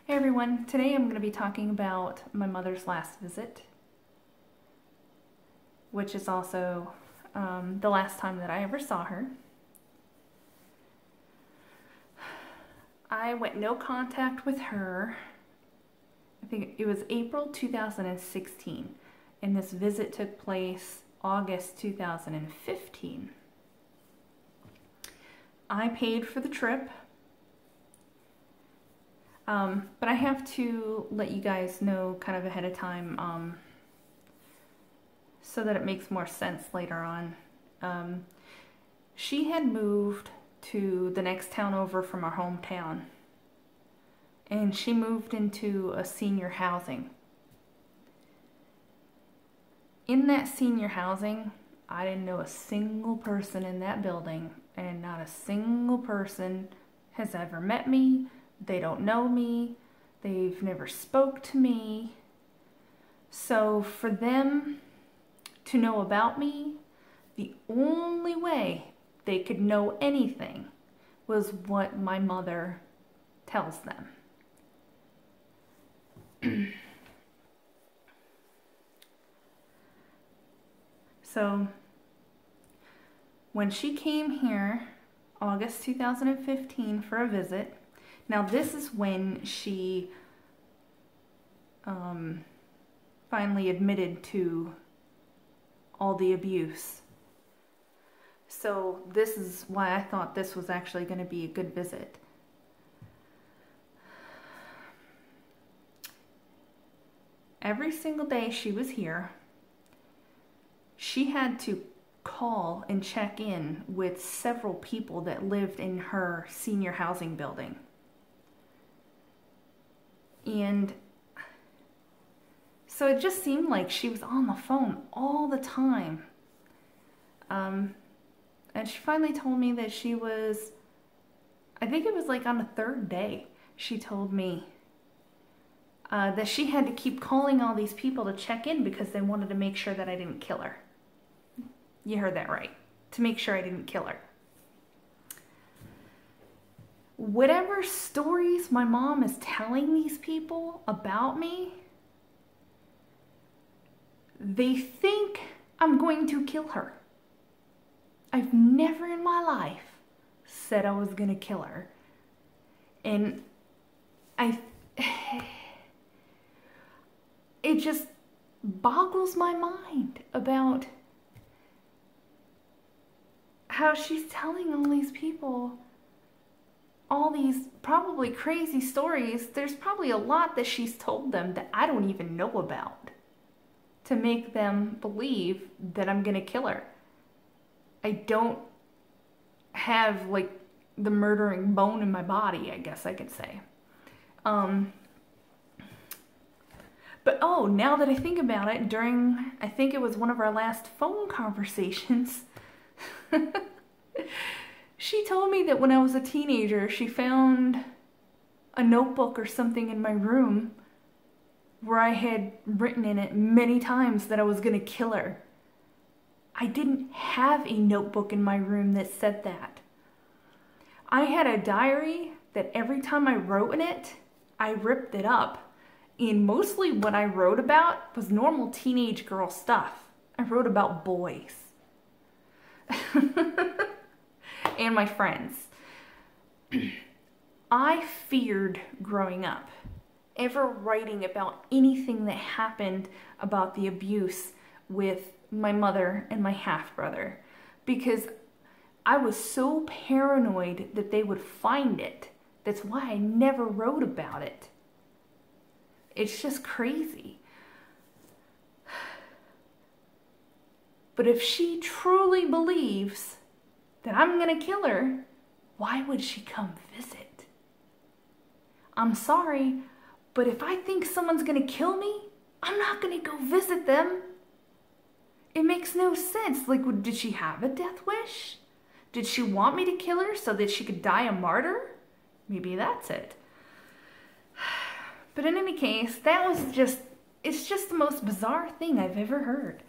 Hey everyone, today I'm going to be talking about my mother's last visit, which is also the last time that I ever saw her. I went no contact with her, I think it was April 2016, and this visit took place August 2015. I paid for the trip. But I have to let you guys know kind of ahead of time so that it makes more sense later on. She had moved to the next town over from our hometown, and she moved into a senior housing. In that senior housing, I didn't know a single person in that building, and not a single person has ever met me. They don't know me. They've never spoke to me. So for them to know about me, the only way they could know anything was what my mother tells them. So when she came here, August 2015, for a visit, now this is when she finally admitted to all the abuse. So this is why I thought this was actually going to be a good visit. Every single day she was here, she had to call and check in with several people that lived in her senior housing building. And so it just seemed like she was on the phone all the time. And she finally told me that she was, I think it was like on the third day, she told me that she had to keep calling all these people to check in because they wanted to make sure that I didn't kill her. You heard that right. To make sure I didn't kill her. Whatever stories my mom is telling these people about me, they think I'm going to kill her. I've never in my life said I was going to kill her. And it just boggles my mind about how she's telling all these people all these probably crazy stories. There's probably a lot that she's told them that I don't even know about to make them believe that I'm gonna kill her. I don't have like the murdering bone in my body, I guess I could say. But oh, now that I think about it, during, I think it was one of our last phone conversations, she told me that when I was a teenager, she found a notebook or something in my room where I had written in it many times that I was going to kill her. I didn't have a notebook in my room that said that. I had a diary that every time I wrote in it, I ripped it up. And mostly what I wrote about was normal teenage girl stuff. I wrote about boys. And my friends. I feared growing up ever writing about anything that happened about the abuse with my mother and my half-brother, because I was so paranoid that they would find it. That's why I never wrote about it. It's just crazy. But if she truly believes that I'm gonna kill her, why would she come visit? I'm sorry, but if I think someone's gonna kill me, I'm not gonna go visit them. It makes no sense. Like, did she have a death wish? Did she want me to kill her so that she could die a martyr? Maybe that's it. But in any case, that was just, it's just the most bizarre thing I've ever heard.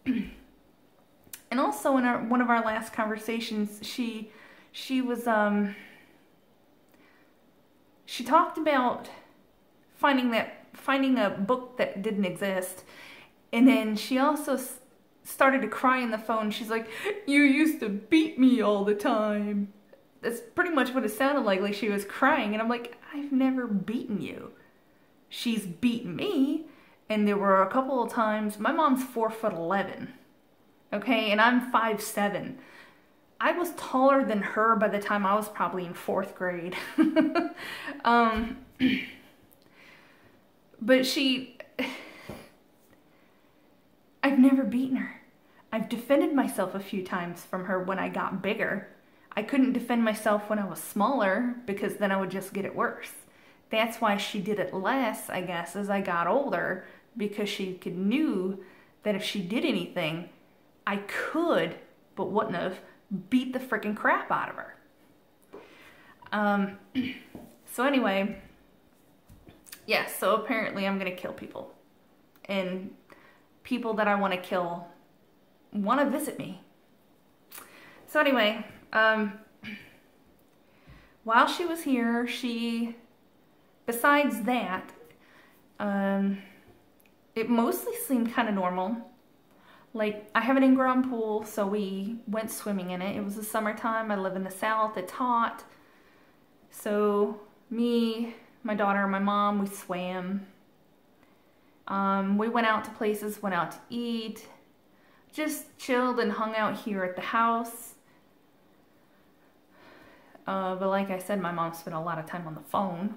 And also in one of our last conversations, she was she talked about finding a book that didn't exist. And then she also started to cry on the phone. She's like, "You used to beat me all the time." That's pretty much what it sounded like she was crying. And I'm like, I've never beaten you. She's beaten me. And there were a couple of times, my mom's 4'11", okay, and I'm 5'7". I was taller than her by the time I was probably in 4th grade. But I've never beaten her. I've defended myself a few times from her when I got bigger. I couldn't defend myself when I was smaller because then I would just get it worse. That's why she did it less, I guess, as I got older, because she knew that if she did anything, I could, but wouldn't have, beat the freaking crap out of her. So anyway, yeah, so apparently I'm gonna kill people. And people that I want to kill want to visit me. So anyway, while she was here, besides that, it mostly seemed kind of normal. Like, I have an in-ground pool, so we went swimming in it. It was the summertime. I live in the South. It's hot. So me, my daughter, my mom, we swam. We went out to places, went out to eat, just chilled and hung out here at the house. But like I said, my mom spent a lot of time on the phone,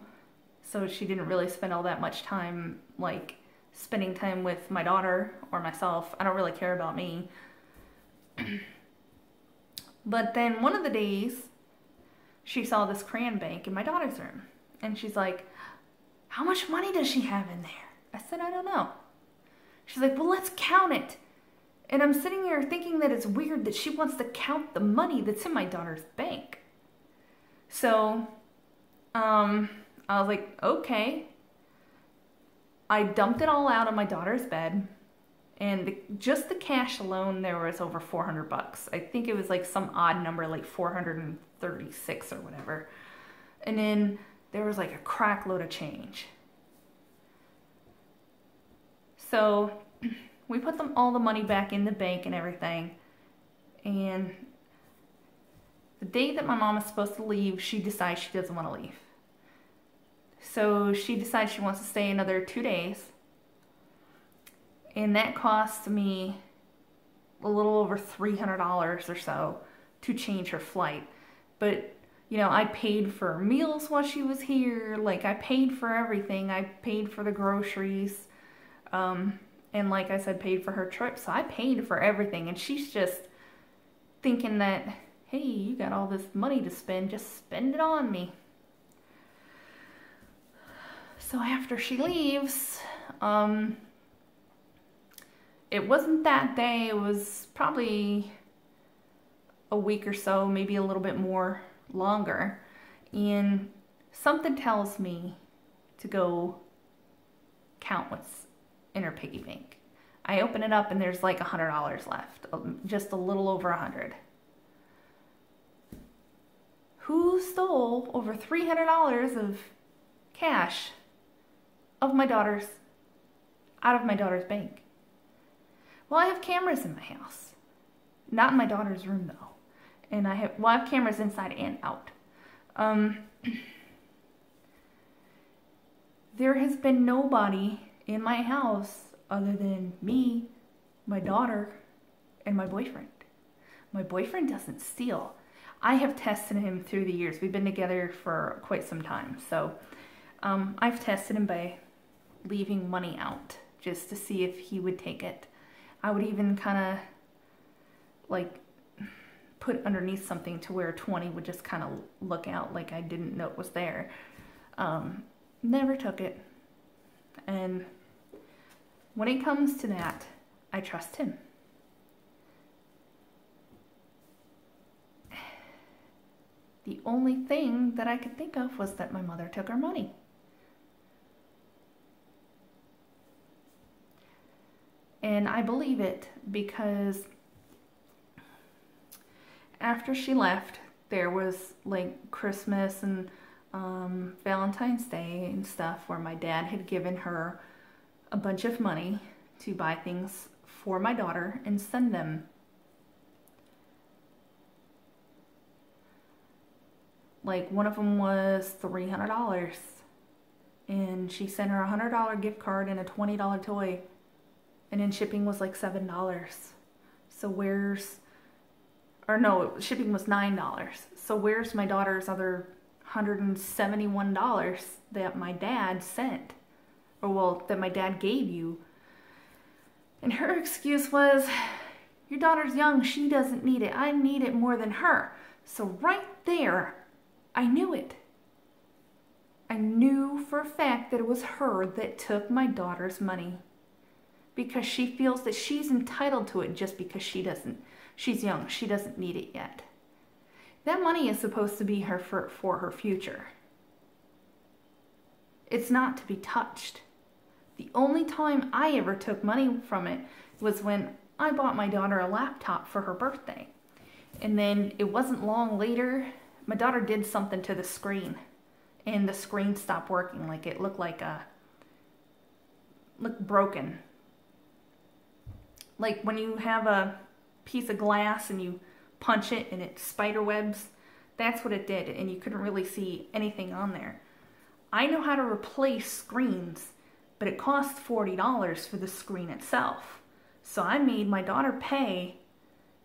so she didn't really spend all that much time, like, spending time with my daughter or myself. I don't really care about me. But then one of the days, she saw this crayon bank in my daughter's room, and she's like, "How much money does she have in there?" I said, "I don't know." She's like, "Well, let's count it." And I'm sitting here thinking that it's weird that she wants to count the money that's in my daughter's bank. So, I was like, okay. I dumped it all out on my daughter's bed, and just the cash alone, there was over 400 bucks. I think it was like some odd number, like 436 or whatever. And then there was like a crack load of change. So we put all the money back in the bank and everything. And the day that my mom is supposed to leave, she decides she doesn't want to leave. So she decides she wants to stay another 2 days. And that cost me a little over $300 or so to change her flight. But, you know, I paid for meals while she was here. Like, I paid for everything. I paid for the groceries. And like I said, paid for her trip. So I paid for everything. And she's just thinking that, hey, you got all this money to spend. Just spend it on me. So after she leaves, it wasn't that day. It was probably a week or so, maybe a little bit more longer. And something tells me to go count what's in her piggy bank. I open it up and there's like $100 left, just a little over 100. Who stole over $300 of cash out of my daughter's bank? Well, I have cameras in my house, not in my daughter's room though, and I have cameras inside and out. There has been nobody in my house other than me, my daughter, and my boyfriend. My boyfriend doesn't steal. I have tested him through the years. We've been together for quite some time, so I've tested him by leaving money out just to see if he would take it. I would even kind of like put underneath something to where 20 would just kind of look out like I didn't know it was there. Never took it. And when it comes to that, I trust him. The only thing that I could think of was that my mother took her money. And I believe it because after she left, there was like Christmas and Valentine's Day and stuff, where my dad had given her a bunch of money to buy things for my daughter and send them. Like, one of them was $300, and she sent her a $100 gift card and a $20 toy, and then shipping was like $7. So shipping was $9. So where's my daughter's other $171 that my dad sent? Or, well, that my dad gave you? And her excuse was, your daughter's young, she doesn't need it. I need it more than her. So right there, I knew it. I knew for a fact that it was her that took my daughter's money, because she feels that she's entitled to it just because she's young, she doesn't need it yet. That money is supposed to be her for her future. It's not to be touched. The only time I ever took money from it was when I bought my daughter a laptop for her birthday. And then it wasn't long later, my daughter did something to the screen, and the screen stopped working. Like, it looked broken. Like when you have a piece of glass and you punch it and it spider webs, that's what it did, and you couldn't really see anything on there. I know how to replace screens, but it costs $40 for the screen itself. So I made my daughter pay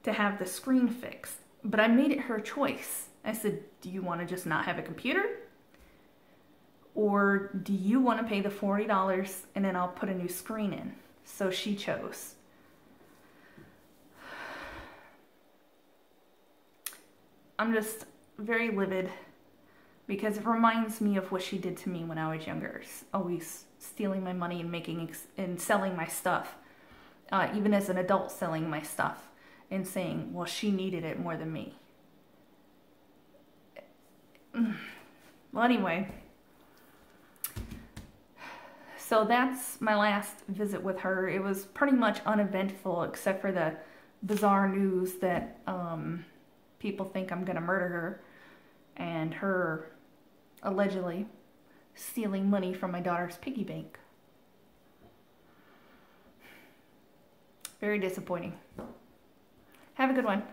to have the screen fixed, but I made it her choice. I said, do you want to just not have a computer? Or do you want to pay the $40 and then I'll put a new screen in? So she chose. I'm just very livid because it reminds me of what she did to me when I was younger. Always stealing my money and selling my stuff. Even as an adult, selling my stuff and saying, well, she needed it more than me. Well, anyway, so that's my last visit with her. It was pretty much uneventful, except for the bizarre news that people think I'm gonna murder her, and her allegedly stealing money from my daughter's piggy bank. Very disappointing. Have a good one.